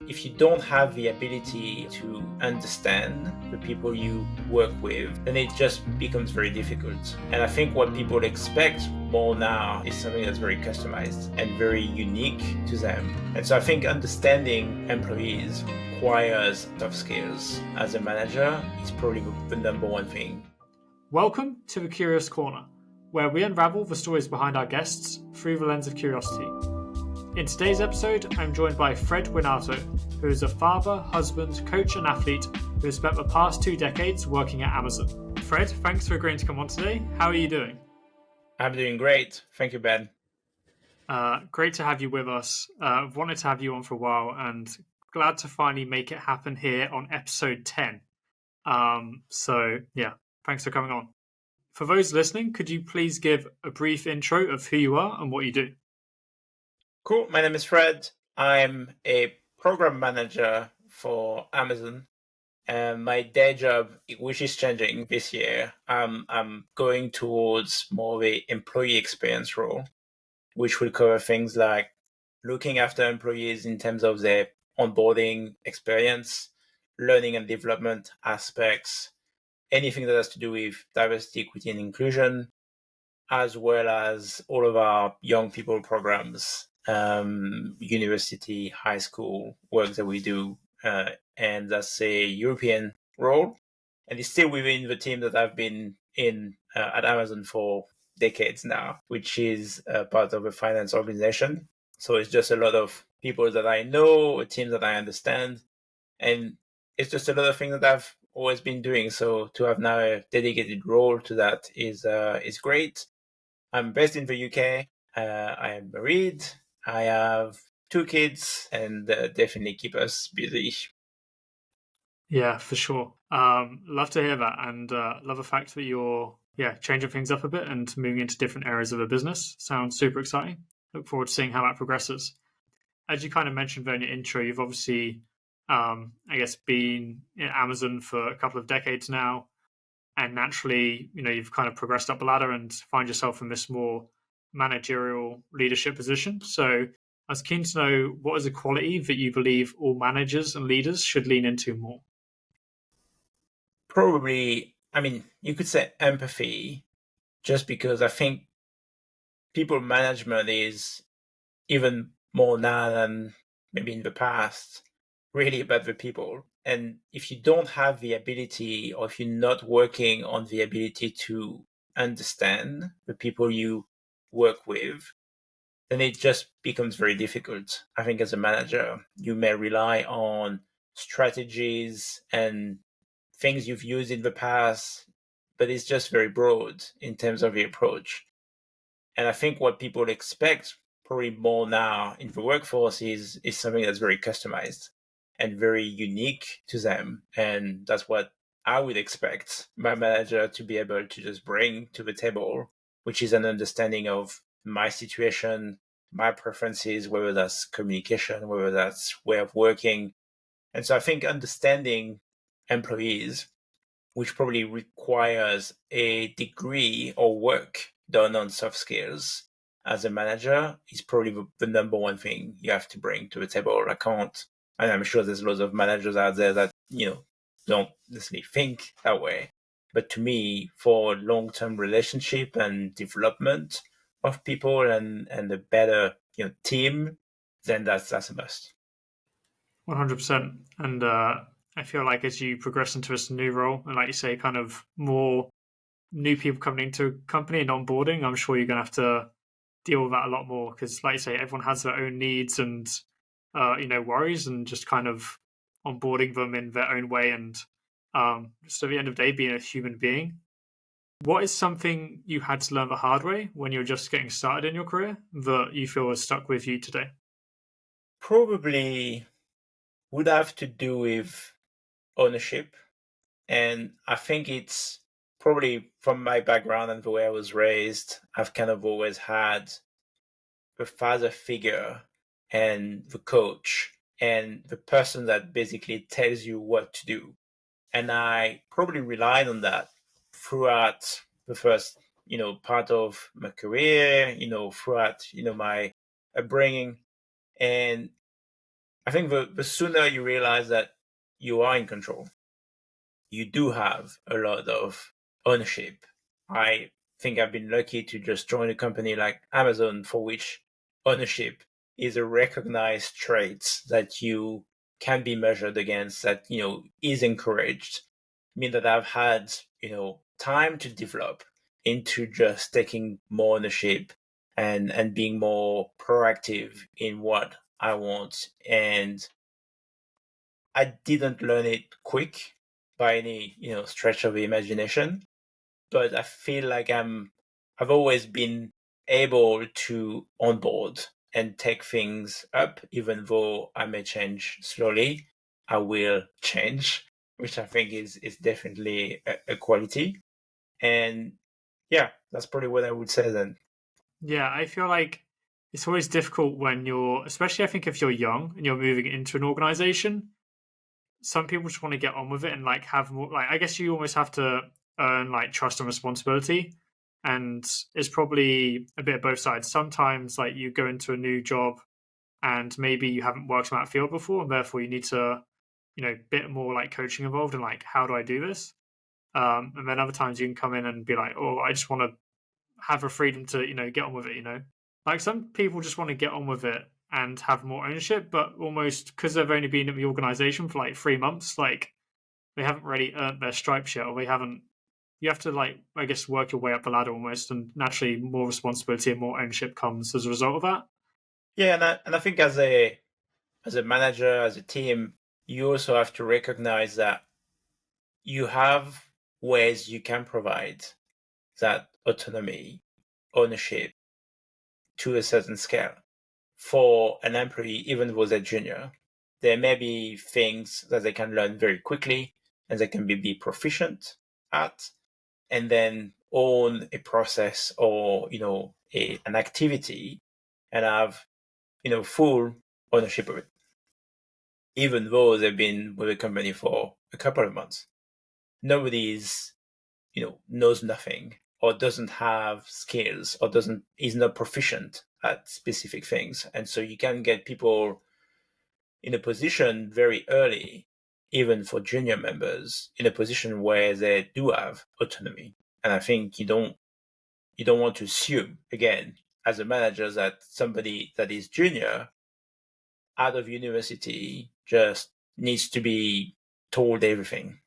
if you don't have the ability to understand the people you work with, then it just becomes very difficult. And I think what people expect more now is something that's very customized and very unique to them. And so I think understanding employees requires soft skills. As a manager, it's probably the number one thing. Welcome to the Curious Corner, where we unravel the stories behind our guests through the lens of curiosity. In today's episode, I'm joined by Fred Houinato, who is a father, husband, coach, and athlete who has spent the past 2 decades working at Amazon. Fred, thanks for agreeing to come on today. How are you doing? I'm doing great. Thank you, Ben. Great to have you with us. I've wanted to have you on for a while and glad to finally make it happen here on episode 10. Thanks for coming on. For those listening, could you please give a brief intro of who you are and what you do? Cool. My name is Fred. I'm a program manager for Amazon. And my day job, which is changing this year, I'm going towards more of a employee experience role, which will cover things like looking after employees in terms of their onboarding experience, learning and development aspects, anything that has to do with diversity, equity, and inclusion, as well as all of our young people programs, university, high school work that we do. And that's a European role. And it's still within the team that I've been in at Amazon for decades now, which is part of a finance organization. So it's just a lot of people that I know, a team that I understand. And it's just a lot of things that I've always been doing. So to have now a dedicated role to that is great. I'm based in the UK. I am married. I have 2 kids and definitely keep us busy. Yeah, for sure. Love to hear that, and love the fact that you're changing things up a bit and moving into different areas of the business. Sounds super exciting. Look forward to seeing how that progresses. As you kind of mentioned there in your intro, you've obviously, been in Amazon for a couple of decades now, and naturally, you've kind of progressed up the ladder and find yourself in this more managerial leadership position. So I was keen to know, what is a quality that you believe all managers and leaders should lean into more? Probably, you could say empathy, just because I think people management is even more now than maybe in the past, really about the people. And if you don't have the ability, or if you're not working on the ability to understand the people you work with, then it just becomes very difficult. I think as a manager, you may rely on strategies and things you've used in the past, but it's just very broad in terms of the approach. And I think what people expect probably more now in the workforce is something that's very customized and very unique to them. And that's what I would expect my manager to be able to just bring to the table, which is an understanding of my situation, my preferences, whether that's communication, whether that's way of working. And so I think understanding employees, which probably requires a degree or work done on soft skills as a manager, is probably the number one thing you have to bring to the table. And I'm sure there's lots of managers out there that, don't necessarily think that way. But to me, for long-term relationship and development of people and a better, team, then that's a must. 100%. And I feel like as you progress into this new role, and like you say, kind of more new people coming into a company and onboarding, I'm sure you're going to have to deal with that a lot more because, like you say, everyone has their own needs and, worries, and just kind of onboarding them in their own way. And just at the end of the day, being a human being. What is something you had to learn the hard way when you're just getting started in your career that you feel has stuck with you today? Probably would have to do with ownership. And I think it's probably from my background and the way I was raised, I've kind of always had the father figure and the coach and the person that basically tells you what to do. And I probably relied on that throughout the first, part of my career, throughout, my upbringing. And I think the sooner you realize that you are in control, you do have a lot of ownership. I think I've been lucky to just join a company like Amazon, for which ownership is a recognized trait that you can be measured against, that, is encouraged. I mean that I've had, time to develop into just taking more ownership and being more proactive in what I want. And I didn't learn it quick by any, stretch of the imagination, but I feel like I've always been able to onboard and take things up, even though I may change slowly. I will change, which I think is definitely a quality. And yeah, that's probably what I would say then. Yeah, I feel like it's always difficult when you're, especially I think if you're young and you're moving into an organization, some people just want to get on with it and like have more, like, I guess you almost have to earn like trust and responsibility. And it's probably a bit of both sides. Sometimes like you go into a new job and maybe you haven't worked on that field before, and therefore you need to, bit more like coaching involved and like, how do I do this? And then other times you can come in and be like, oh, I just want to have a freedom to, get on with it, Like some people just want to get on with it and have more ownership, but almost because they've only been at the organization for like 3 months, like they haven't really earned their stripes yet, or they haven't. You have to like, I guess, work your way up the ladder almost, and naturally more responsibility and more ownership comes as a result of that. Yeah, and I think as a manager, as a team, you also have to recognize that you have ways you can provide that autonomy, ownership to a certain scale for an employee, even though they're junior. There may be things that they can learn very quickly and they can be proficient at, and then own a process or, an activity and have, full ownership of it, even though they've been with a company for a couple of months. Nobody knows nothing or doesn't have skills or doesn't is not proficient at specific things. And so you can get people in a position very early, even for junior members, in a position where they do have autonomy. And I think you don't want to assume, again, as a manager, that somebody that is junior out of university just needs to be told everything.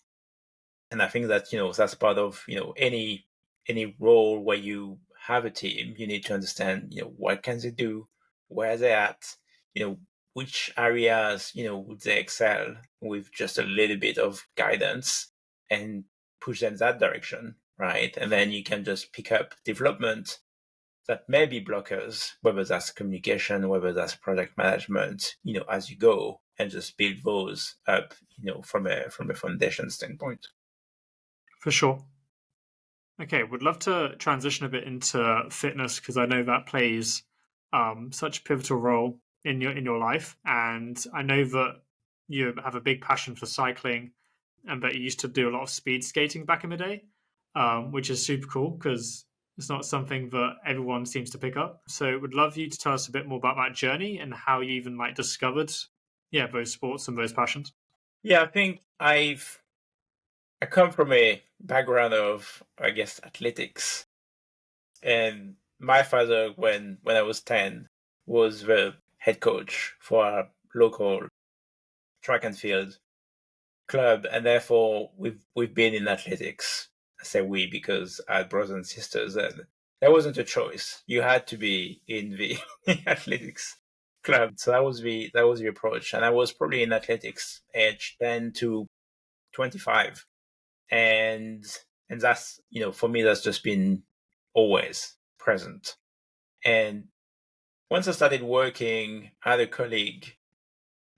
And I think that, that's part of, any role where you have a team. You need to understand, what can they do, where they're at, which areas, would they excel with just a little bit of guidance, and push them that direction, right? And then you can just pick up development that may be blockers, whether that's communication, whether that's project management, as you go, and just build those up, from a foundation standpoint. For sure. Okay, would love to transition a bit into fitness because I know that plays such a pivotal role in your life, and I know that you have a big passion for cycling, and that you used to do a lot of speed skating back in the day, which is super cool because it's not something that everyone seems to pick up. So, would love you to tell us a bit more about that journey and how you even like discovered, yeah, those sports and those passions. Yeah, I think I come from a background of, I guess, athletics, and my father, when I was 10, was the head coach for our local track and field club, and therefore we've been in athletics. I say we because I had brothers and sisters, and there wasn't a choice. You had to be in the athletics club. So that was the approach, and I was probably in athletics age 10 to 25, and that's, for me, that's just been always present. And once I started working, I had a colleague,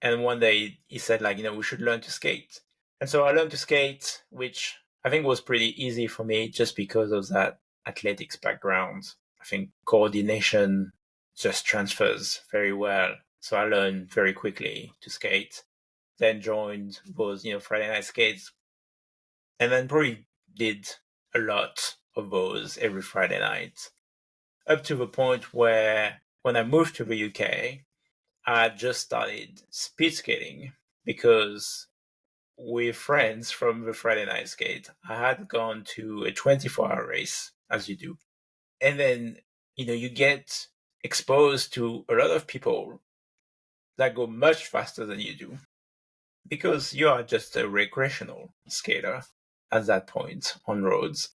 and one day he said, like, we should learn to skate. And so I learned to skate, which I think was pretty easy for me just because of that athletics background. I think coordination just transfers very well. So I learned very quickly to skate. Then joined those, Friday night skates, and then probably did a lot of those every Friday night, up to the point where when I moved to the UK, I just started speed skating because with friends from the Friday night skate, I had gone to a 24-hour race, as you do. And then, you get exposed to a lot of people that go much faster than you do because you are just a recreational skater at that point on roads.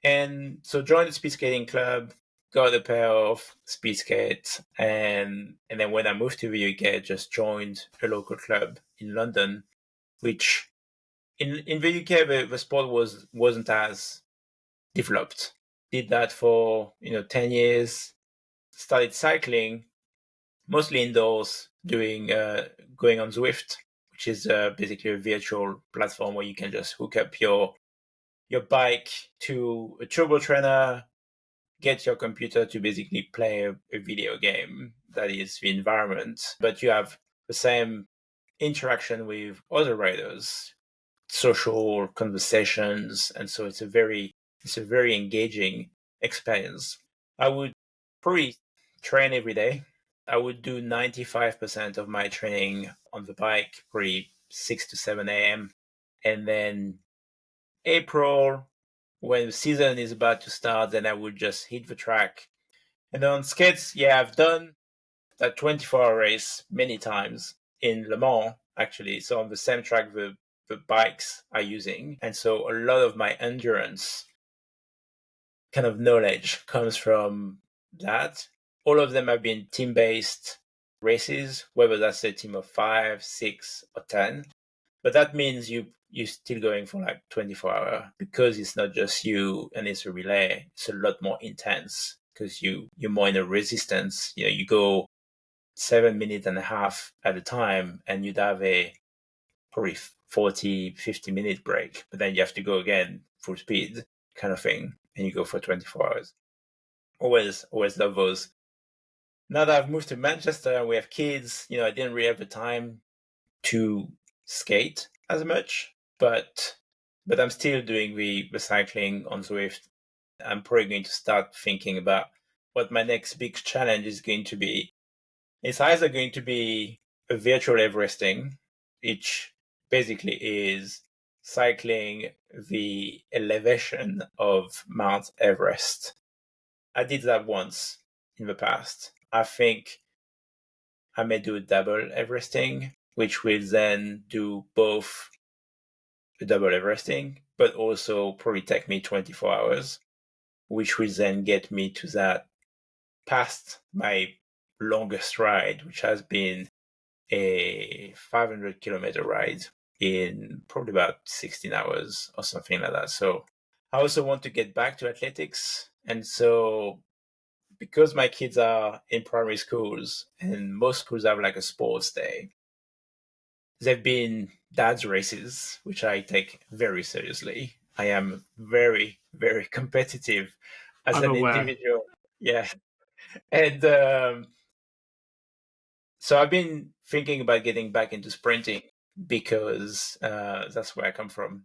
And so joined the speed skating club, got a pair of speed skates, and then when I moved to the UK, just joined a local club in London, which in the UK the sport wasn't as developed. Did that for 10 years. Started cycling mostly indoors, doing going on Zwift, which is basically a virtual platform where you can just hook up your bike to a turbo trainer, get your computer to basically play a video game that is the environment, but you have the same interaction with other riders, social conversations, and so it's a very engaging experience. I would probably train every day. I would do 95% of my training on the bike, probably 6 to 7 a.m. And then April, when the season is about to start, then I would just hit the track. And then on skates, yeah, I've done that 24-hour race many times in Le Mans, actually. So on the same track the bikes are using. And so a lot of my endurance kind of knowledge comes from that. All of them have been team-based races, whether that's a team of 5, 6, or 10. But that means you're still going for like 24 hours because it's not just you and it's a relay. It's a lot more intense because you're more in a resistance. You go 7 minutes and a half at a time and you'd have a probably 40, 50-minute break, but then you have to go again full speed kind of thing. And you go for 24 hours. Always love those. Now that I've moved to Manchester and we have kids, I didn't really have the time to skate as much, but I'm still doing the cycling on Zwift. I'm probably going to start thinking about what my next big challenge is going to be. It's either going to be a virtual Everesting, which basically is cycling the elevation of Mount Everest. I did that once in the past. I think I may do a double Everesting, which will then do both a double Everesting, but also probably take me 24 hours, which will then get me to that past my longest ride, which has been a 500-kilometer ride in probably about 16 hours or something like that. So I also want to get back to athletics. And so because my kids are in primary schools and most schools have like a sports day, they've been dad's races, which I take very seriously. I am very, very competitive as I'm an aware. individual. Yeah. And so I've been thinking about getting back into sprinting because that's where I come from.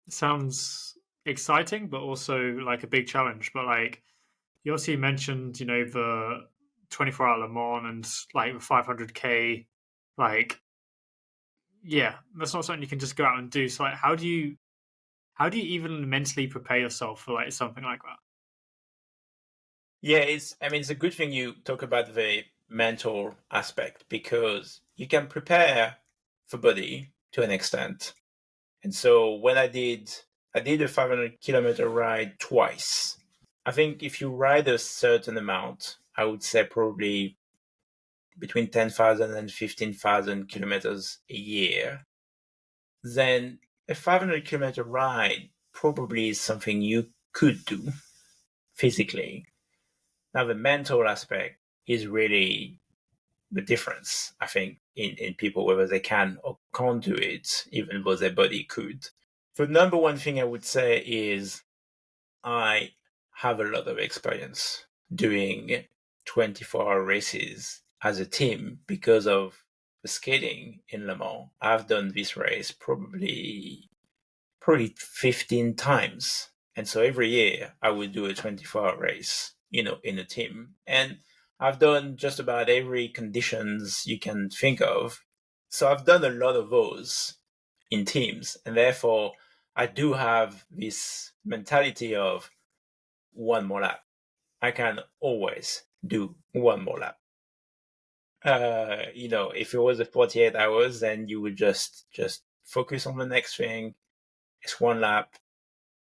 Sounds exciting, but also like a big challenge. But like you also mentioned, the 24-hour Le Mans and like the 500K, like yeah, that's not something you can just go out and do. So like, how do you even mentally prepare yourself for like something like that? Yeah, it's a good thing you talk about the mental aspect because you can prepare for body to an extent. And so when I did a 500-kilometer ride twice. I think if you ride a certain amount, I would say probably between 10,000 and 15,000 kilometers a year, then a 500-kilometer ride probably is something you could do physically. Now, the mental aspect is really the difference, I think, in people, whether they can or can't do it, even though their body could. The number one thing I would say is I have a lot of experience doing 24-hour races as a team because of the skating in Le Mans. I've done this race probably 15 times. And so every year I would do a 24-hour race, in a team. And I've done just about every conditions you can think of. So I've done a lot of those in teams. And therefore, I do have this mentality of one more lap. I can always do one more lap. If it was a 48 hours, then you would just focus on the next thing. It's one lap,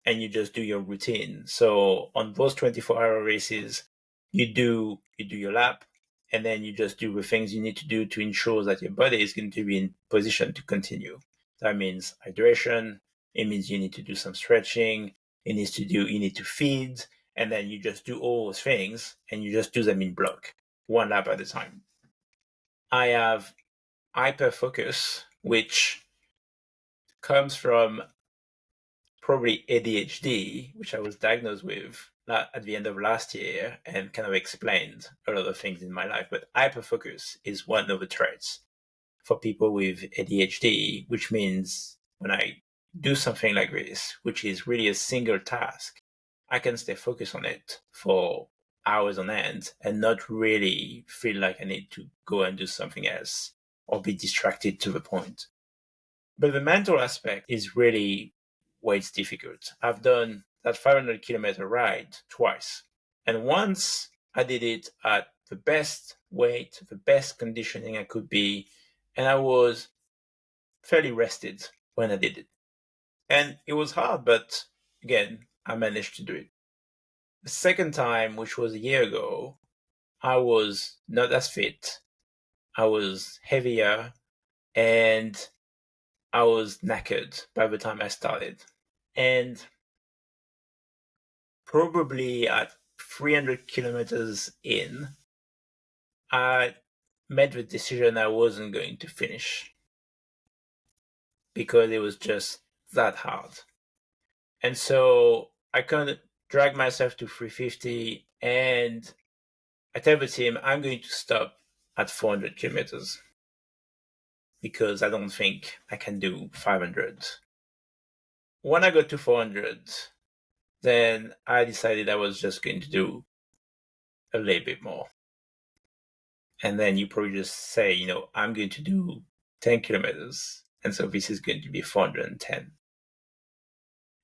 and you just do your routine. So on those 24-hour races, you do your lap, and then you just do the things you need to do to ensure that your body is going to be in position to continue. That means hydration. It means you need to do some stretching. You need to feed, and then you just do all those things, and you just do them in block, one lap at a time. I have hyperfocus, which comes from probably ADHD, which I was diagnosed with at the end of last year and kind of explained a lot of things in my life. But hyperfocus is one of the traits for people with ADHD, which means when I do something like this, which is really a single task, I can stay focused on it for hours on end and not really feel like I need to go and do something else or be distracted to the point. But the mental aspect is really where it's difficult. I've done that 500-kilometer ride twice. And once I did it at the best weight, the best conditioning I could be, and I was fairly rested when I did it. And it was hard, but again, I managed to do it. The second time, which was a year ago, I was not as fit. I was heavier and I was knackered by the time I started. And probably at 300 kilometers in, I made the decision I wasn't going to finish because it was just that hard. And so I kind of dragged myself to 350 and I tell the team I'm going to stop at 400 kilometers because I don't think I can do 500. When I got to 400, then I decided I was just going to do a little bit more. And then you probably just say, I'm going to do 10 kilometers. And so this is going to be 410.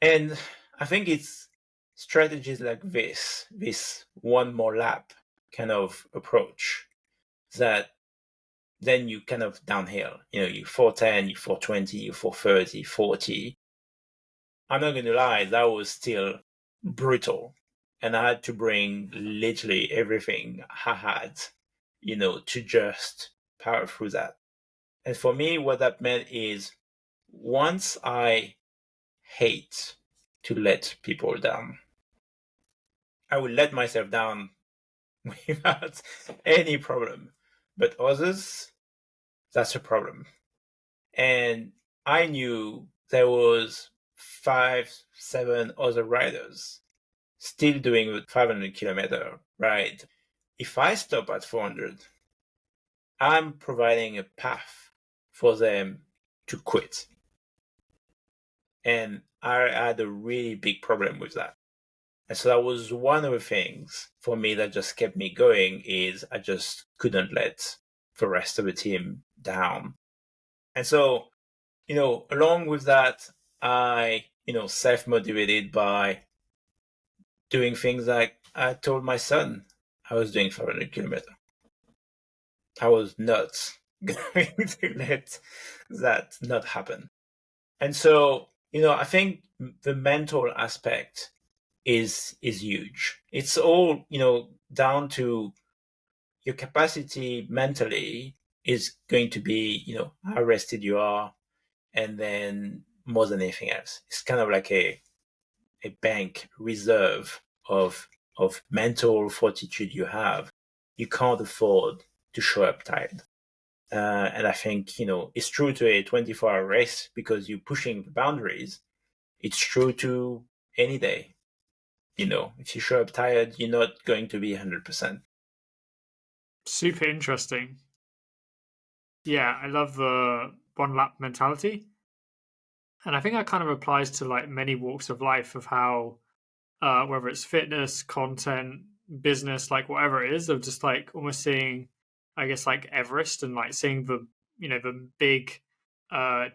And I think it's strategies like this one more lap kind of approach that then you kind of downhill. You 410, you 420, you 430, 40. I'm not going to lie, that was still brutal. And I had to bring literally everything I had, to just power through that. And for me, what that meant is once I hate to let people down, I will let myself down without any problem. But others, that's a problem. And I knew there was 5-7 other riders still doing the 500-kilometer ride. If I stop at 400, I'm providing a path for them to quit. And I had a really big problem with that. And so that was one of the things for me that just kept me going is I just couldn't let the rest of the team down. And so, along with that, I, self-motivated by doing things like I told my son I was doing 500 kilometers. I was not going to let that not happen. And so, I think the mental aspect is huge. It's all, down to your capacity mentally is going to be, how rested you are, and then more than anything else. It's kind of like a bank reserve of mental fortitude you have. You can't afford to show up tired. And I think, it's true to a 24-hour race because you're pushing the boundaries. It's true to any day. If you show up tired, you're not going to be 100%. Super interesting. Yeah, I love the one lap mentality. And I think that kind of applies to like many walks of life of how, whether it's fitness, content, business, like whatever it is, of just like almost seeing, I guess, like Everest and like seeing the, the big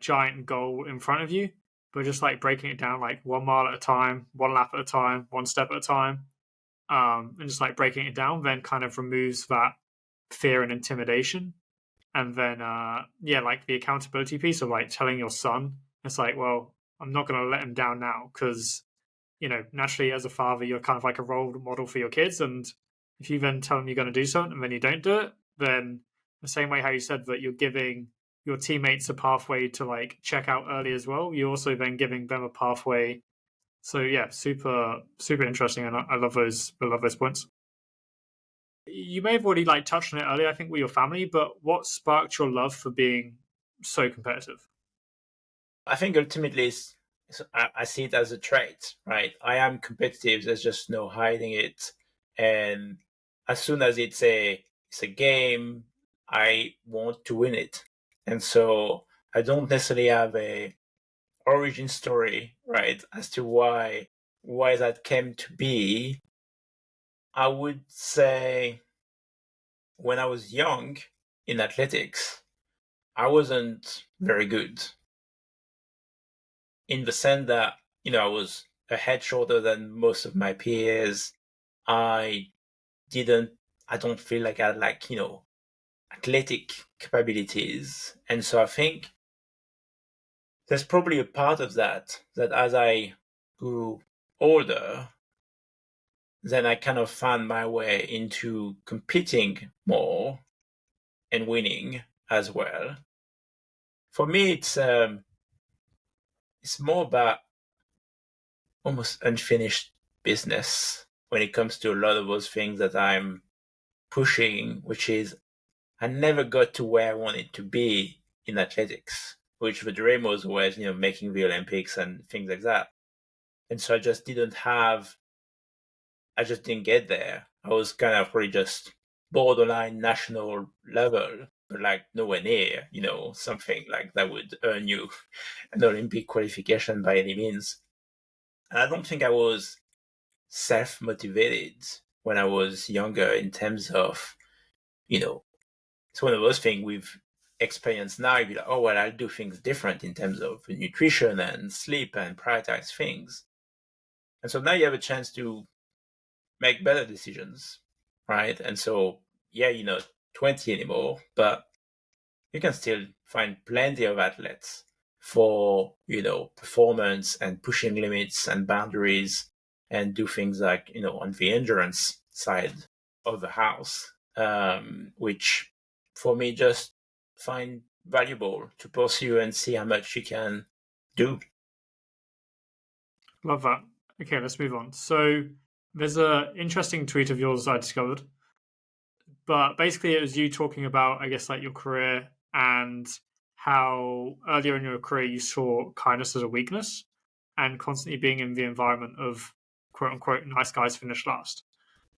giant goal in front of you, but just like breaking it down like 1 mile at a time, one lap at a time, one step at a time, and just like breaking it down then kind of removes that fear and intimidation. And then yeah, like the accountability piece of like telling your son, it's like, well, I'm not going to let him down now, because naturally as a father, you're kind of like a role model for your kids. And if you then tell them you're going to do something and then you don't do it, then the same way how you said that you're giving your teammates a pathway to like check out early as well, you're also then giving them a pathway. So yeah, super super interesting, and I love those points. You may have already like touched on it earlier, I think, with your family, but what sparked your love for being so competitive? I think ultimately I see it as a trait, right? I am competitive. There's just no hiding it. And as soon as it's a game, I want to win it. And so I don't necessarily have a origin story, right, as to why that came to be. I would say when I was young in athletics, I wasn't very good in the sense that, I was a head shorter than most of my peers. I didn't, I don't feel like I had like, athletic capabilities. And so I think there's probably a part of that as I grew older, then I kind of found my way into competing more and winning as well. For me, it's more about almost unfinished business when it comes to a lot of those things that I'm pushing, which is I never got to where I wanted to be in athletics, which the dream was always, making the Olympics and things like that. And so I just didn't get there. I was kind of probably just borderline national level, but like nowhere near, something like that would earn you an Olympic qualification by any means. And I don't think I was self motivated when I was younger in terms of, it's one of those things we've experienced now. You'd be like, oh, well, I'll do things different in terms of nutrition and sleep and prioritize things. And so now you have a chance to make better decisions, right? And so, yeah, you're not 20 anymore, but you can still find plenty of athletes for, performance and pushing limits and boundaries and do things like, on the endurance side of the house, which for me just find valuable to pursue and see how much you can do. Love that. Okay, let's move on. So there's a interesting tweet of yours I discovered, but basically it was you talking about, I guess, like your career and how earlier in your career you saw kindness as a weakness and constantly being in the environment of quote unquote nice guys finish last.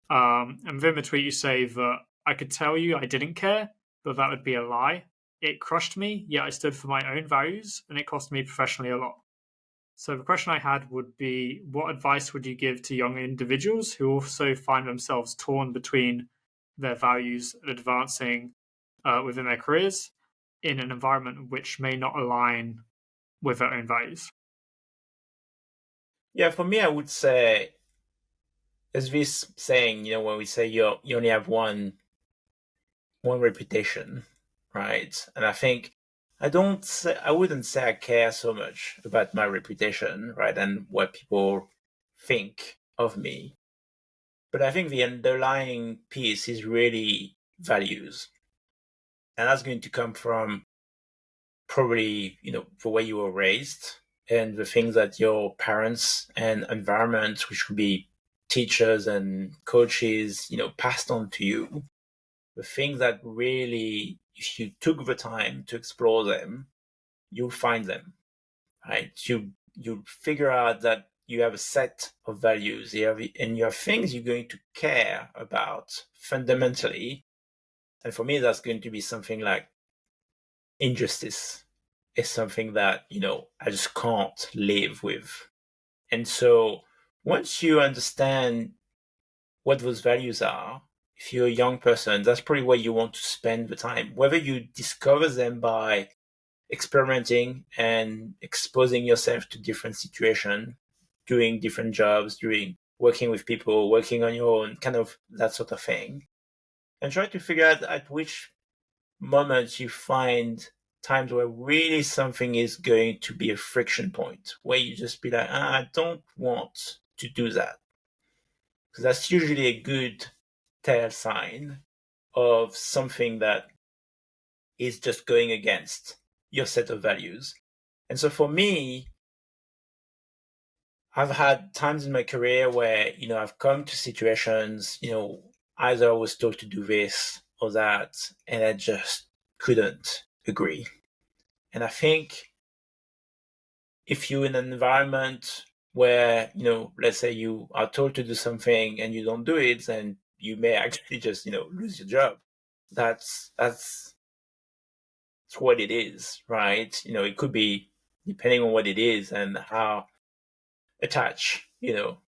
And within the tweet you say that I could tell you I didn't care, but that would be a lie. It crushed me, yet I stood for my own values, and it cost me professionally a lot. So the question I had would be, what advice would you give to young individuals who also find themselves torn between their values and advancing within their careers in an environment which may not align with their own values? Yeah, for me, I would say there's this saying, when we say you only have one reputation, right? And I think I wouldn't say I care so much about my reputation, right, and what people think of me. But I think the underlying piece is really values. And that's going to come from probably, the way you were raised and the things that your parents and environment, which could be teachers and coaches, passed on to you. The things that really, if you took the time to explore them, you'll find them, right? You figure out that you have a set of values, and you have things you're going to care about fundamentally. And for me, that's going to be something like injustice is something that, I just can't live with. And so once you understand what those values are, if you're a young person, that's probably where you want to spend the time. Whether you discover them by experimenting and exposing yourself to different situations, doing different jobs, doing working with people, working on your own, kind of that sort of thing. And try to figure out at which moments you find times where really something is going to be a friction point, where you just be like, I don't want to do that. Because that's usually a good tell sign of something that is just going against your set of values. And so for me, I've had times in my career where, I've come to situations, either I was told to do this or that, and I just couldn't agree. And I think if you're in an environment where, let's say you are told to do something and you don't do it, then you may actually just, lose your job. That's what it is, right? It could be depending on what it is and how attached,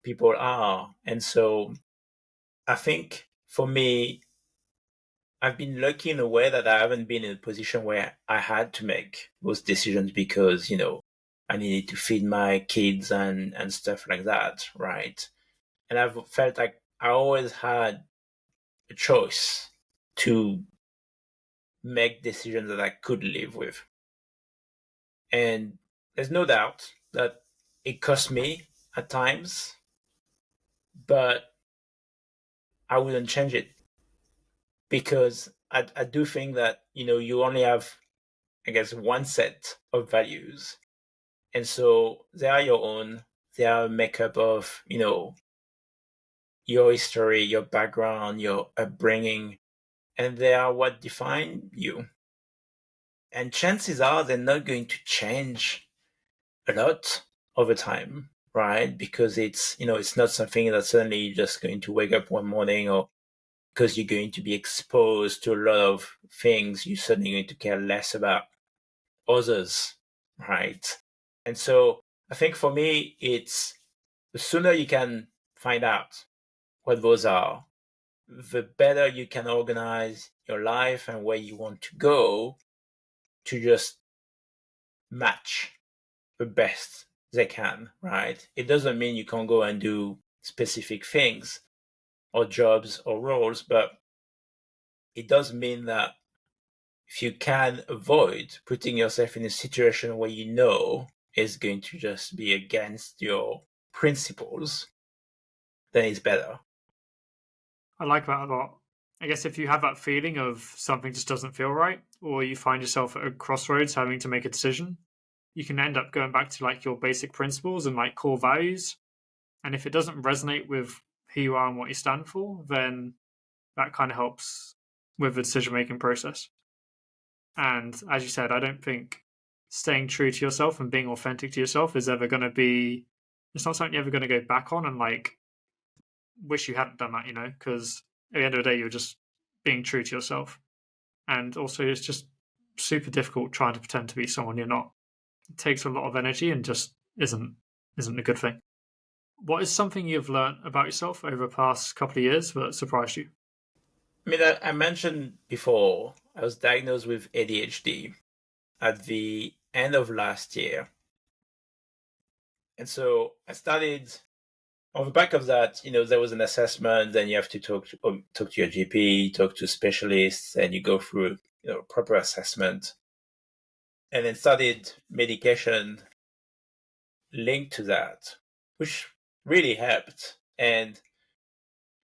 people are. And so I think for me, I've been lucky in a way that I haven't been in a position where I had to make those decisions because, I needed to feed my kids and stuff like that, right? And I've felt like I always had a choice to make decisions that I could live with. And there's no doubt that it cost me at times, but I wouldn't change it because I do think that, you only have, I guess, one set of values. And so they are your own, they are a makeup of, your history, your background, your upbringing, and they are what define you. And chances are they're not going to change a lot over time, right? Because it's not something that's suddenly just going to wake up one morning, or because you're going to be exposed to a lot of things, you're suddenly going to care less about others, right? And so I think for me, it's the sooner you can find out what those are, the better you can organize your life and where you want to go to just match the best they can, right? It doesn't mean you can't go and do specific things or jobs or roles, but it does mean that if you can avoid putting yourself in a situation where you know is going to just be against your principles, then it's better. I like that a lot. I guess if you have that feeling of something just doesn't feel right, or you find yourself at a crossroads having to make a decision, you can end up going back to like your basic principles and like core values. And if it doesn't resonate with who you are and what you stand for, then that kind of helps with the decision making process. And as you said, I don't think staying true to yourself and being authentic to yourself is ever going to be, it's not something you're ever going to go back on and like wish you hadn't done that, because at the end of the day, you're just being true to yourself. And also, it's just super difficult trying to pretend to be someone you're not. It takes a lot of energy and just isn't a good thing. What is something you've learned about yourself over the past couple of years that surprised you? I mean, I mentioned before, I was diagnosed with ADHD at the end of last year. And so I started on the back of that, there was an assessment, then you have to talk to your GP, talk to specialists, and you go through, proper assessment. And then started medication linked to that, which really helped. And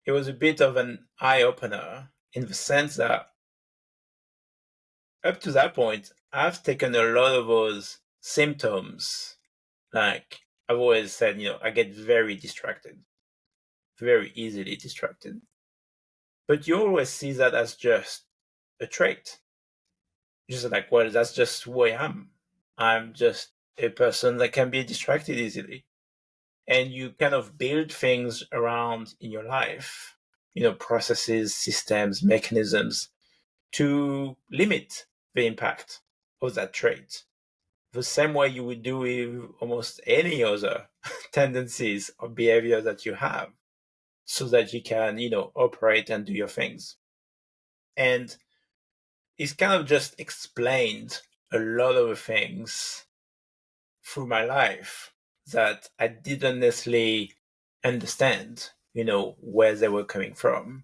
it was a bit of an eye opener in the sense that up to that point, I've taken a lot of those symptoms. Like I've always said, I get very distracted, very easily distracted. But you always see that as just a trait. Just like, well, that's just who I am. I'm just a person that can be distracted easily. And you kind of build things around in your life, processes, systems, mechanisms to limit the impact of that trait. The same way you would do with almost any other tendencies or behavior that you have. so that you can, operate and do your things. And it's kind of just explained a lot of things through my life that I didn't necessarily understand, where they were coming from.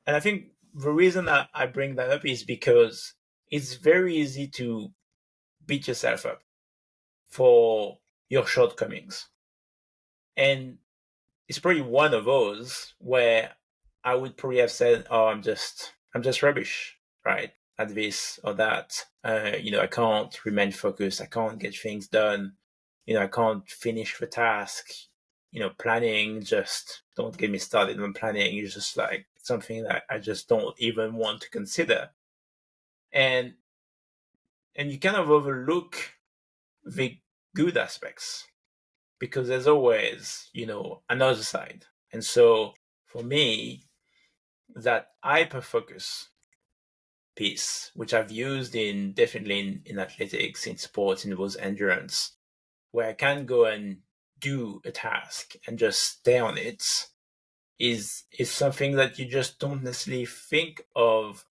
And I think the reason that I bring that up is because it's very easy to beat yourself up for your shortcomings. And it's probably one of those where I would probably have said, "Oh, I'm just rubbish, right? At this or that. I can't remain focused. I can't get things done. I can't finish the task. Planning, just don't get me started on planning. It's just like something that I just don't even want to consider." And you kind of overlook the good aspects because there's always, another side. And so for me, that hyper focus piece, which I've used definitely in athletics, in sports, in those endurance, where I can go and do a task and just stay on it, is something that you just don't necessarily think of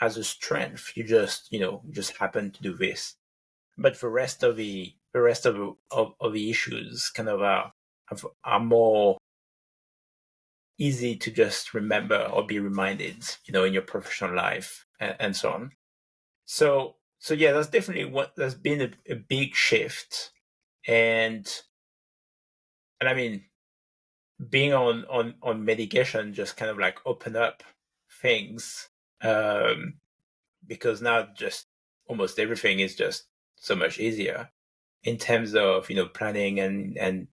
as a strength. You just happen to do this. But the rest of the issues kind of are more easy to just remember or be reminded, in your professional life and so on. So yeah, that's definitely that's been a big shift. And I mean, being on medication just kind of like open up things, because now just almost everything is just so much easier in terms of, planning and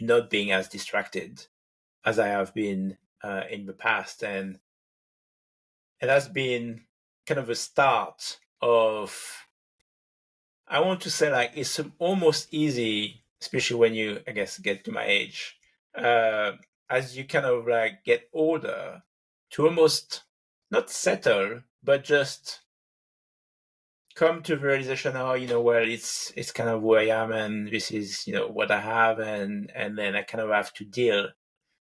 not being as distracted as I have been in the past. And that's been kind of a start of, I want to say, like, it's almost easy, especially when you, I guess, get to my age, uh, as you kind of like get older, to almost not settle, but just come to the realization, oh, well, it's kind of who I am, and this is, what I have, and then I kind of have to deal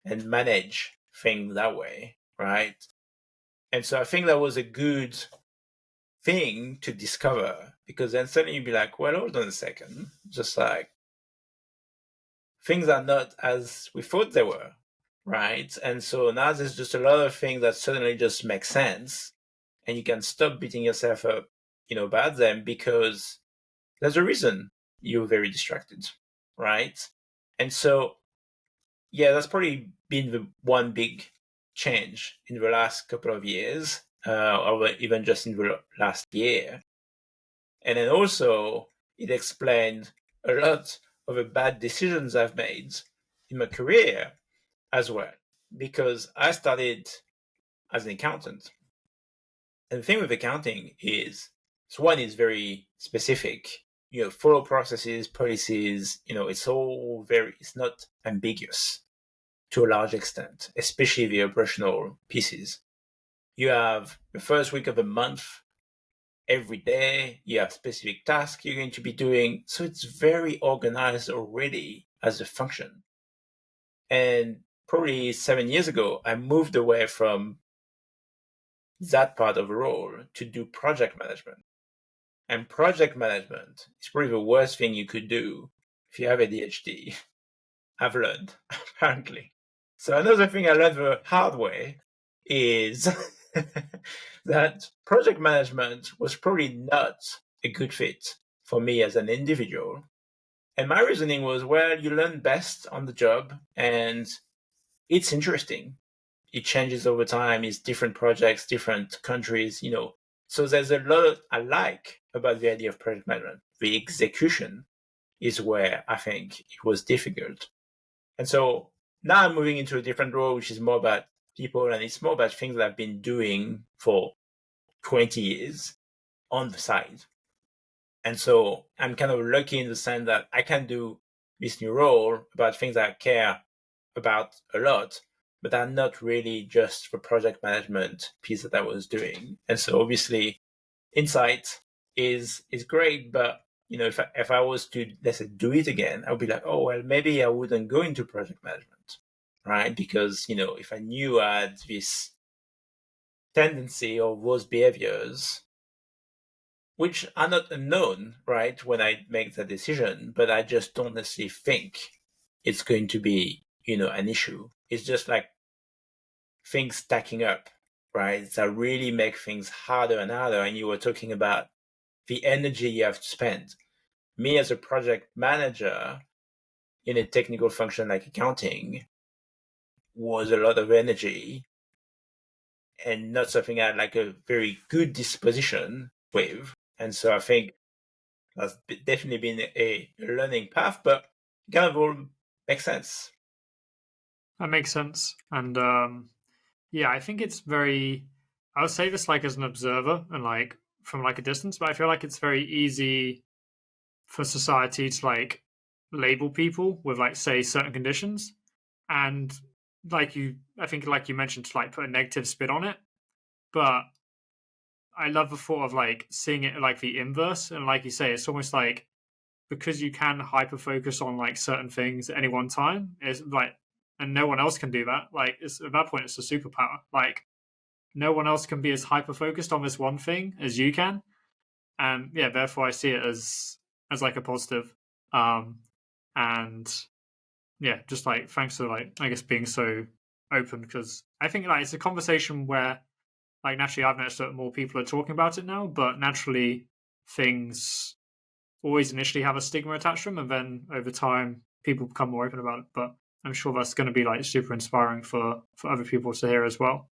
and manage things that way, right? And so I think that was a good thing to discover, because then suddenly you'd be like, well, hold on a second, just like things are not as we thought they were, right? And so now there's just a lot of things that suddenly just make sense, and you can stop beating yourself up, about them, because there's a reason you're very distracted, right? And so, yeah, that's probably been the one big change in the last couple of years, or even just in the last year. And then also, it explained a lot of the bad decisions I've made in my career as well, because I started as an accountant. And the thing with accounting is, so one is very specific, follow processes, policies, it's not ambiguous to a large extent, especially the operational pieces. You have the first week of the month, every day, you have specific tasks you're going to be doing. So it's very organized already as a function. And probably 7 years ago, I moved away from that part of the role to do project management. And project management is probably the worst thing you could do if you have ADHD. I've learned, apparently. So another thing I learned the hard way is that project management was probably not a good fit for me as an individual. And my reasoning was, well, you learn best on the job, and it's interesting. It changes over time. It's different projects, different countries, So there's a lot I like about the idea of project management. The execution is where I think it was difficult. And so now I'm moving into a different role, which is more about people, and it's more about things that I've been doing for 20 years on the side. And so I'm kind of lucky in the sense that I can do this new role about things that I care about a lot, but are not really just the project management piece that I was doing. And so obviously insight is great, but if I was to, let's say, do it again, I would be like, oh well, maybe I wouldn't go into project management. right? Because, if I knew I had this tendency or those behaviors, which are not unknown, right, when I make the decision, but I just don't necessarily think it's going to be, an issue. It's just like things stacking up, right? That really make things harder and harder. And you were talking about the energy you have to spend. Me as a project manager in a technical function like accounting was a lot of energy and not something I had like a very good disposition with. And so I think that's definitely been a learning path, but kind of all makes sense. That makes sense. And yeah, I think it's very. I would say this like as an observer and like from like a distance, but I feel like it's very easy for society to like label people with like say certain conditions, and I think like you mentioned to like put a negative spin on it. But I love the thought of like seeing it like the inverse, and like you say, it's almost like because you can hyper focus on like certain things at any one time, it's like, and no one else can do that. Like, it's at that point, it's a superpower. Like, no one else can be as hyper focused on this one thing as you can, and yeah, therefore, I see it as like a positive. Um, and yeah, just like thanks for like I guess being so open because I think like it's a conversation where like naturally I've noticed that more people are talking about it now, but naturally things always initially have a stigma attached to them, and then over time people become more open about it. But I'm sure that's going to be like super inspiring for other people to hear as well.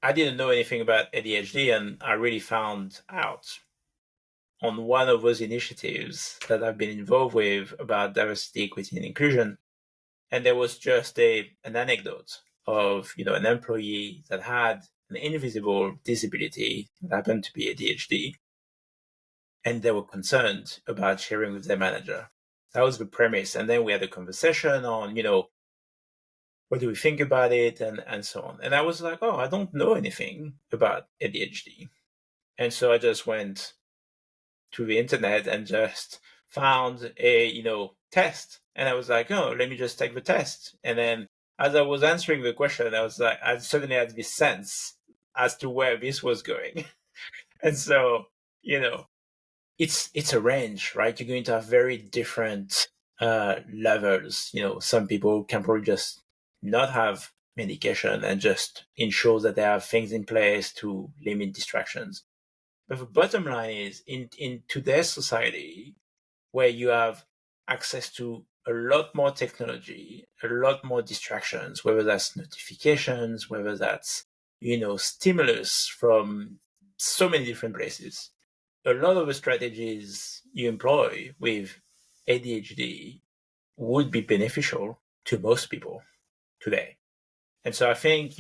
I didn't know anything about ADHD, and I really found out on one of those initiatives that I've been involved with about diversity, equity, and inclusion. And there was just an anecdote of an employee that had an invisible disability that happened to be ADHD, and they were concerned about sharing with their manager. That was the premise. And then we had a conversation on, what do we think about it and so on. And I was like, oh, I don't know anything about ADHD. And so I just went to the internet and just found a, test. And I was like, oh, let me just take the test. And then as I was answering the question, I was like, I suddenly had this sense as to where this was going. And so, you know, it's a range, right? You're going to have very different levels. Some people can probably just not have medication and just ensure that they have things in place to limit distractions. But the bottom line is in today's society, where you have access to a lot more technology, a lot more distractions, whether that's notifications, whether that's, stimulus from so many different places. A lot of the strategies you employ with ADHD would be beneficial to most people today. And so I think,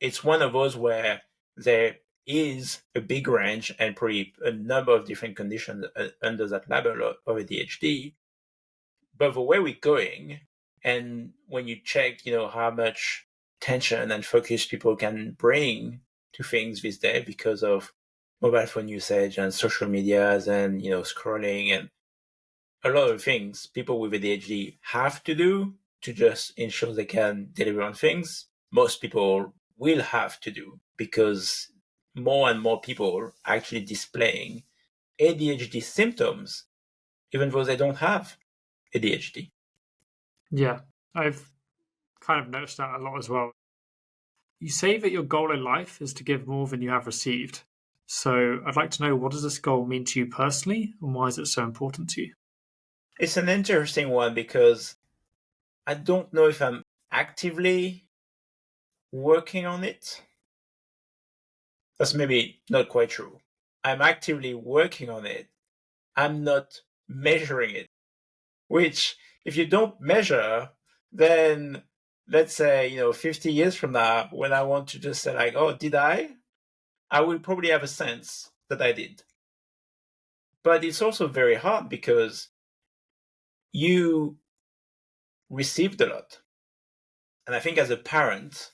it's one of those where there is a big range and probably a number of different conditions under that label of ADHD. But the way we're going, and when you check, how much tension and focus people can bring to things these days because of mobile phone usage and social medias and, scrolling and a lot of things people with ADHD have to do to just ensure they can deliver on things, most people will have to do because more and more people are actually displaying ADHD symptoms, even though they don't have ADHD. Yeah, I've kind of noticed that a lot as well. You say that your goal in life is to give more than you have received. So I'd like to know, what does this goal mean to you personally, and why is it so important to you? It's an interesting one because I don't know if I'm actively working on it. That's maybe not quite true. I'm actively working on it. I'm not measuring it, which if you don't measure, then let's say, 50 years from now, when I want to just say like, oh, did I will probably have a sense that I did. But it's also very hard because you received a lot. And I think as a parent,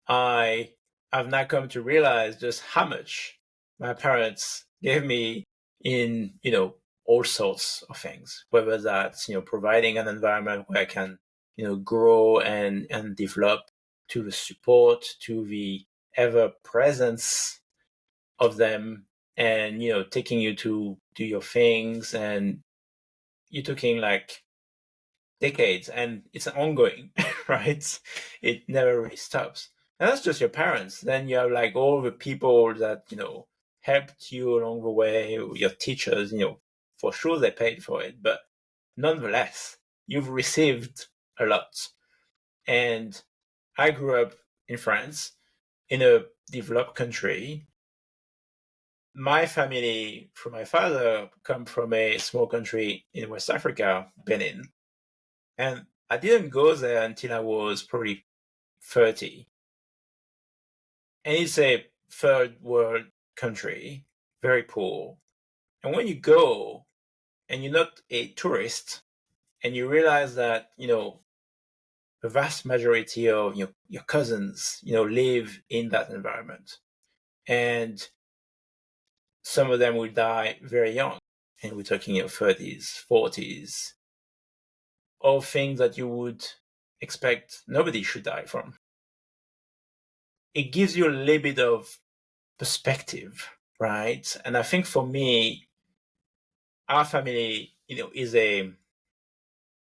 I have now come to realize just how much my parents gave me in, all sorts of things, whether that's, providing an environment where I can, grow and develop, to the support, to the ever presence of them, and taking you to do your things, and you're talking like decades, and it's ongoing, right? It never really stops. And that's just your parents. Then you have like all the people that helped you along the way, your teachers. For sure they paid for it, but nonetheless, you've received a lot. And I grew up in France, in a developed country. My family, from my father, come from a small country in West Africa, Benin. And I didn't go there until I was probably 30. And it's a third world country, very poor. And when you go and you're not a tourist, and you realize that, the vast majority of your cousins, live in that environment. And some of them will die very young. And we're talking 30s, 40s, all things that you would expect nobody should die from. It gives you a little bit of perspective, right? And I think for me, our family,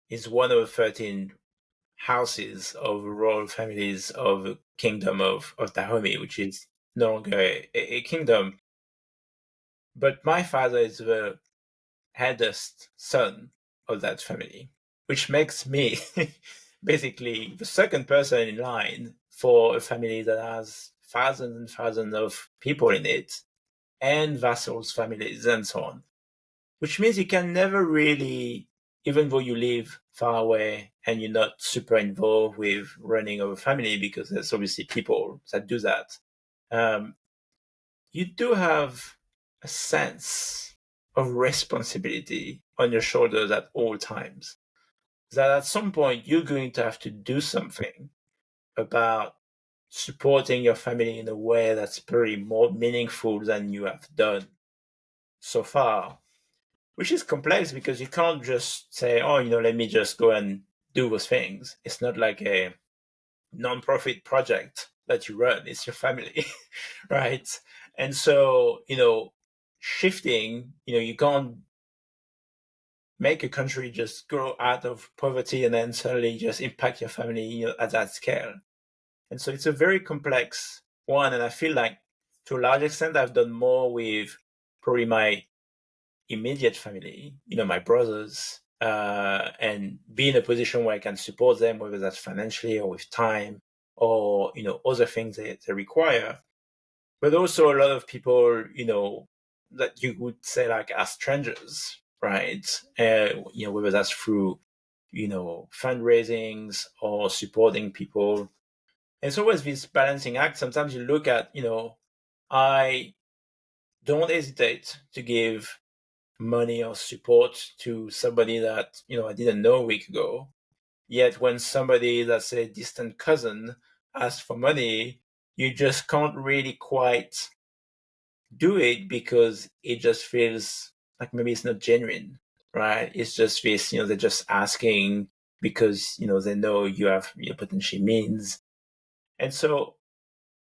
is one of the 13 houses of royal families of the kingdom of Dahomey, which is no longer a kingdom. But my father is the eldest son of that family, which makes me basically the second person in line for a family that has thousands and thousands of people in it, and vassals, families, and so on. Which means you can never really, even though you live far away and you're not super involved with running of a family, because there's obviously people that do that, you do have a sense of responsibility on your shoulders at all times. That at some point you're going to have to do something about supporting your family in a way that's probably more meaningful than you have done so far, which is complex because you can't just say, oh, let me just go and do those things. It's not like a non-profit project that you run, it's your family, right? And so, shifting, you can't make a country just grow out of poverty and then suddenly just impact your family, at that scale. And so it's a very complex one. And I feel like to a large extent, I've done more with probably my immediate family, my brothers, and be in a position where I can support them, whether that's financially or with time or, other things they require. But also a lot of people, that you would say like are strangers, right? Whether that's through, fundraisings or supporting people. And it's always this balancing act. Sometimes you look at, I don't hesitate to give money or support to somebody that I didn't know a week ago. Yet when somebody that's a distant cousin asks for money, you just can't really quite do it because it just feels like maybe it's not genuine, right? It's just this, they're just asking because they know you have potentially means. And so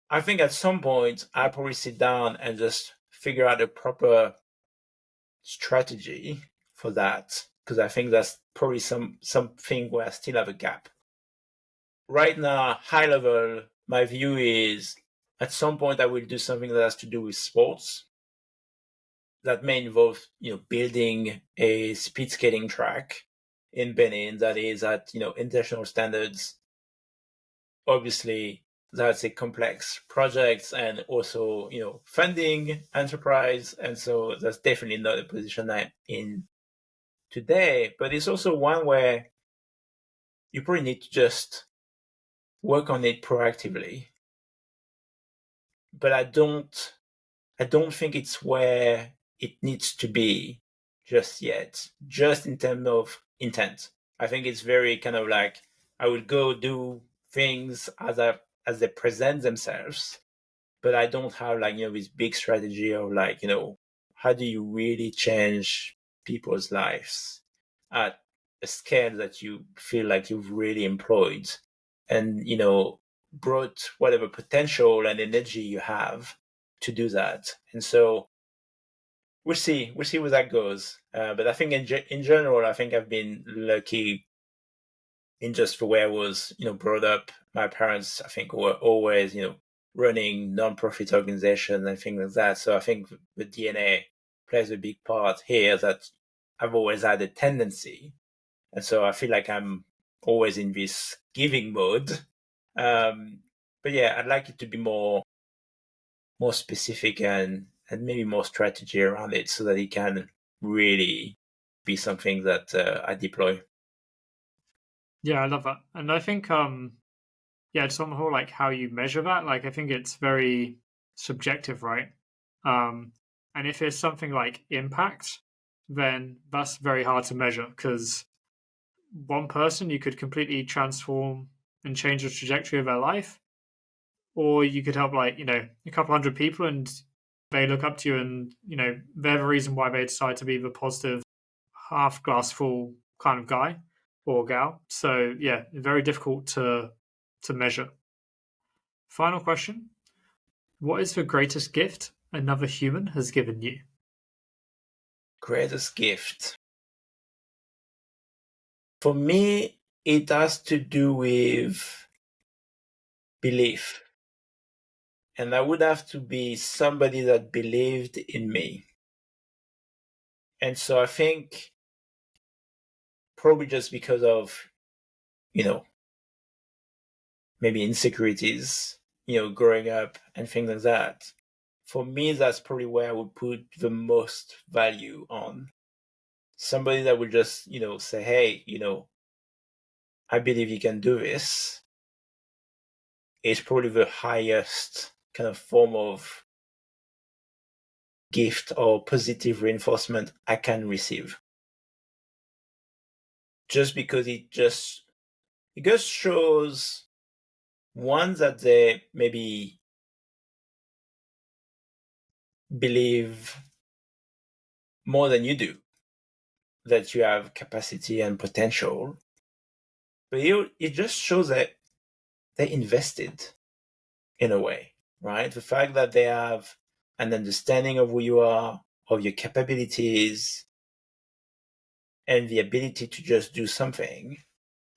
I think at some point I probably sit down and just figure out a proper strategy for that, because I think that's probably something where I still have a gap. Right now, high level, my view is at some point I will do something that has to do with sports. That may involve, building a speed skating track in Benin that is at, international standards. Obviously, that's a complex project and also, funding enterprise. And so that's definitely not a position I'm in today, but it's also one where you probably need to just work on it proactively. But I don't think it's where it needs to be just yet, just in terms of intent. I think it's very kind of like I will go do things as they present themselves, but I don't have like, this big strategy of like, how do you really change people's lives at a scale that you feel like you've really employed and, brought whatever potential and energy you have to do that. And so we'll see where that goes. But I think in general, I think I've been lucky in just the way I was, brought up. My parents, I think, were always, running non-profit organizations and things like that. So I think the DNA plays a big part here, that I've always had a tendency. And so I feel like I'm always in this giving mode. But yeah, I'd like it to be more specific and maybe more strategy around it so that it can really be something that I deploy. Yeah, I love that. And I think yeah, just on the whole, like how you measure that, like I think it's very subjective, right? Um and if it's something like impact, then that's very hard to measure because one person you could completely transform and change the trajectory of their life, or you could help like, a couple hundred people and they look up to you and, they're the reason why they decide to be the positive half glass full kind of guy or gal. So yeah, very difficult to measure. Final question. What is the greatest gift another human has given you? Greatest gift. For me, it has to do with belief. And I would have to be somebody that believed in me. And so I think probably just because of, you know, maybe insecurities, growing up and things like that. For me, that's probably where I would put the most value on. Somebody that would just, say, hey, I believe you can do this, is probably the highest kind of form of gift or positive reinforcement I can receive. Just because it just shows one that they maybe believe more than you do, that you have capacity and potential, but it just shows that they invested in a way, right? The fact that they have an understanding of who you are, of your capabilities, and the ability to just do something,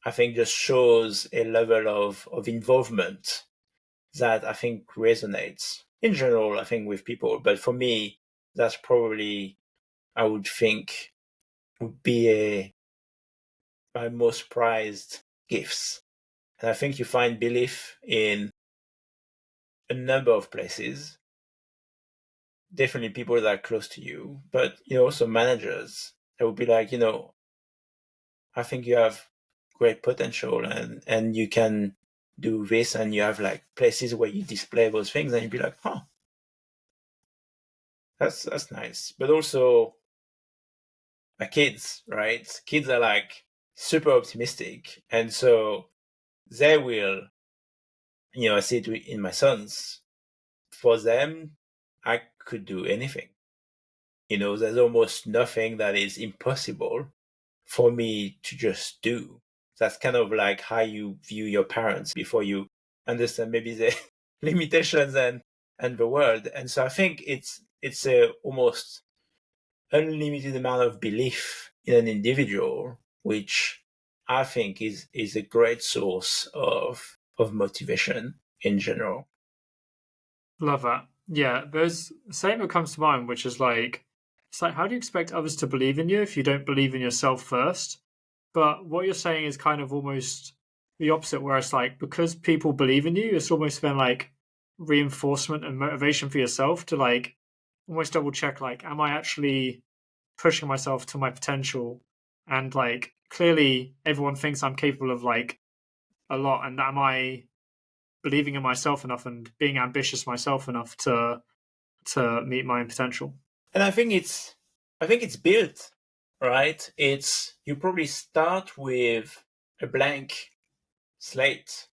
I think just shows a level of involvement that I think resonates in general, I think, with people. But for me, that's probably, I would think, would be my most prized gifts. And I think you find belief in a number of places. Definitely people that are close to you, but also managers that would be like, I think you have great potential and you can do this, and you have like places where you display those things, and you'd be like, huh, that's nice. But also my kids, right? Kids are like super optimistic, and so they will, I see it in my sons. For them, I could do anything. There's almost nothing that is impossible for me to just do. That's kind of like how you view your parents before you understand maybe the limitations and the world. And so I think it's a almost unlimited amount of belief in an individual, which I think is a great source of motivation in general. Love that. Yeah, there's a statement that comes to mind, which is like, it's like, how do you expect others to believe in you if you don't believe in yourself first? But what you're saying is kind of almost the opposite, where it's like, because people believe in you, it's almost been like reinforcement and motivation for yourself to like almost double check, like, am I actually pushing myself to my potential? And like, clearly everyone thinks I'm capable of like a lot. And am I believing in myself enough and being ambitious myself enough to meet my own potential? And I think it's built, right? It's you probably start with a blank slate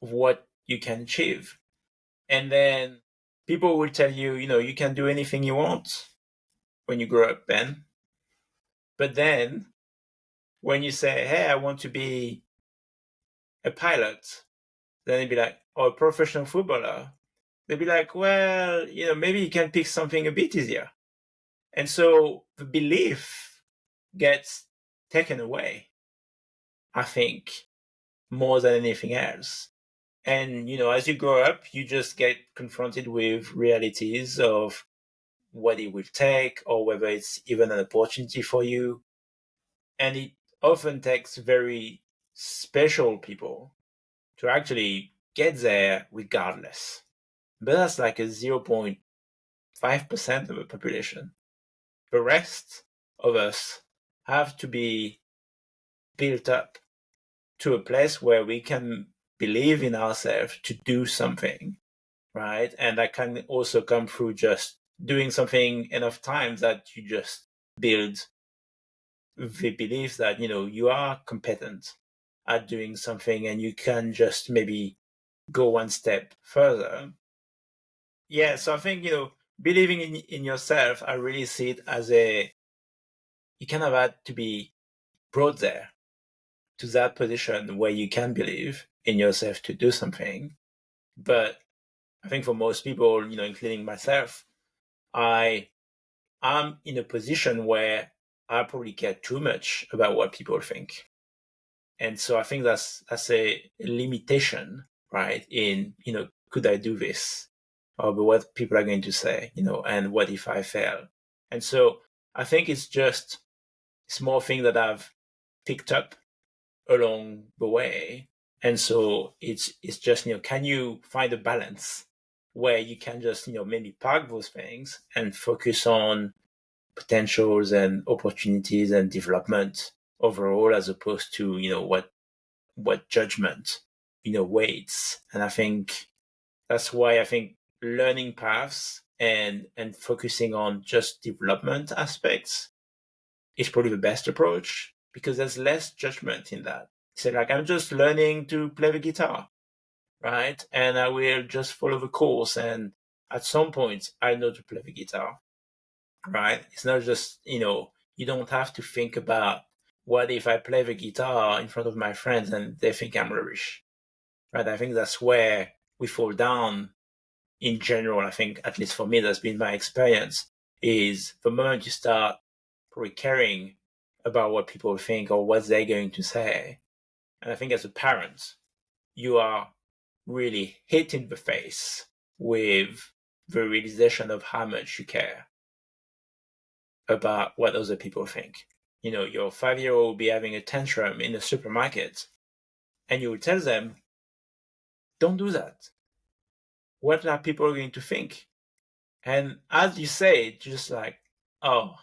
of what you can achieve. And then people will tell you, you can do anything you want when you grow up, Ben. But then when you say, hey, I want to be a pilot, then they'd be like, or a professional footballer. They'd be like, well, maybe you can pick something a bit easier. And so the belief gets taken away, I think, more than anything else. And, as you grow up, you just get confronted with realities of what it will take or whether it's even an opportunity for you. And it often takes very special people to actually get there regardless. But that's like a 0.5% of the population. The rest of us have to be built up to a place where we can believe in ourselves to do something, right? And that can also come through just doing something enough times that you just build the belief that, you are competent at doing something and you can just maybe go one step further. Yeah, so I think, believing in yourself, I really see it as you kind of had to be brought there to that position where you can believe in yourself to do something. But I think for most people, including myself, I'm in a position where I probably care too much about what people think. And so I think that's a limitation, right? In, could I do this? Or what people are going to say, and what if I fail? And so I think it's just a small thing that I've picked up along the way. And so it's just, can you find a balance where you can just, maybe park those things and focus on potentials and opportunities and development overall, as opposed to, what judgment, weights. And I think that's why I think learning paths and focusing on just development aspects is probably the best approach, because there's less judgment in that. So like, I'm just learning to play the guitar, right? And I will just follow the course. And at some point I know to play the guitar, right? It's not just, you don't have to think about what if I play the guitar in front of my friends and they think I'm rubbish, right? I think that's where we fall down in general. I think, at least for me, that's been my experience, is the moment you start probably caring about what people think or what they're going to say. And I think as a parent, you are really hit in the face with the realization of how much you care about what other people think. Your 5-year-old will be having a tantrum in the supermarket, and you will tell them, don't do that. What are people going to think? And as you say it, just like, oh,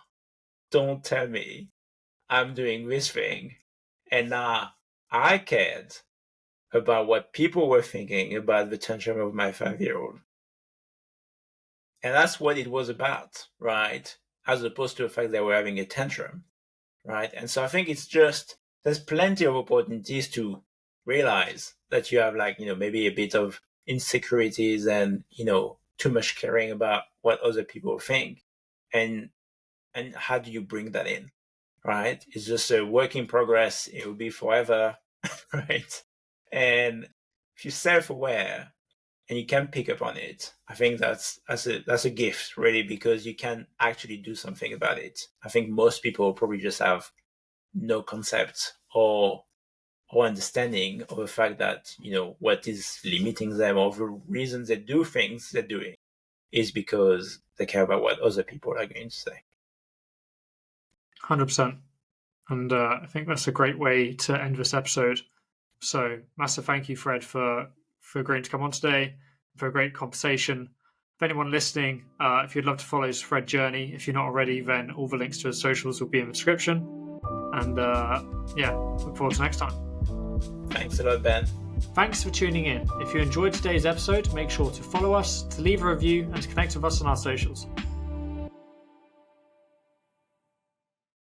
don't tell me I'm doing this thing. And now I cared about what people were thinking about the tantrum of my 5-year-old. And that's what it was about, right? As opposed to the fact that we're having a tantrum, right? And so I think it's just, there's plenty of opportunities to realize that you have, like, maybe a bit of insecurities and, too much caring about what other people think. And how do you bring that in, right? It's just a work in progress. It will be forever, right? And if you're self-aware and you can pick up on it, I think that's a gift, really, because you can actually do something about it. I think most people probably just have no concept or understanding of the fact that, what is limiting them, or the reasons they do things they're doing, is because they care about what other people are going to say. 100%. And I think that's a great way to end this episode. So massive thank you, Fred, for agreeing to come on today, for a great conversation. If anyone listening, if you'd love to follow his Fred journey, if you're not already, then all the links to his socials will be in the description. And look forward to next time. Thanks a lot, Ben. Thanks for tuning in. If you enjoyed today's episode, make sure to follow us, to leave a review, and to connect with us on our socials.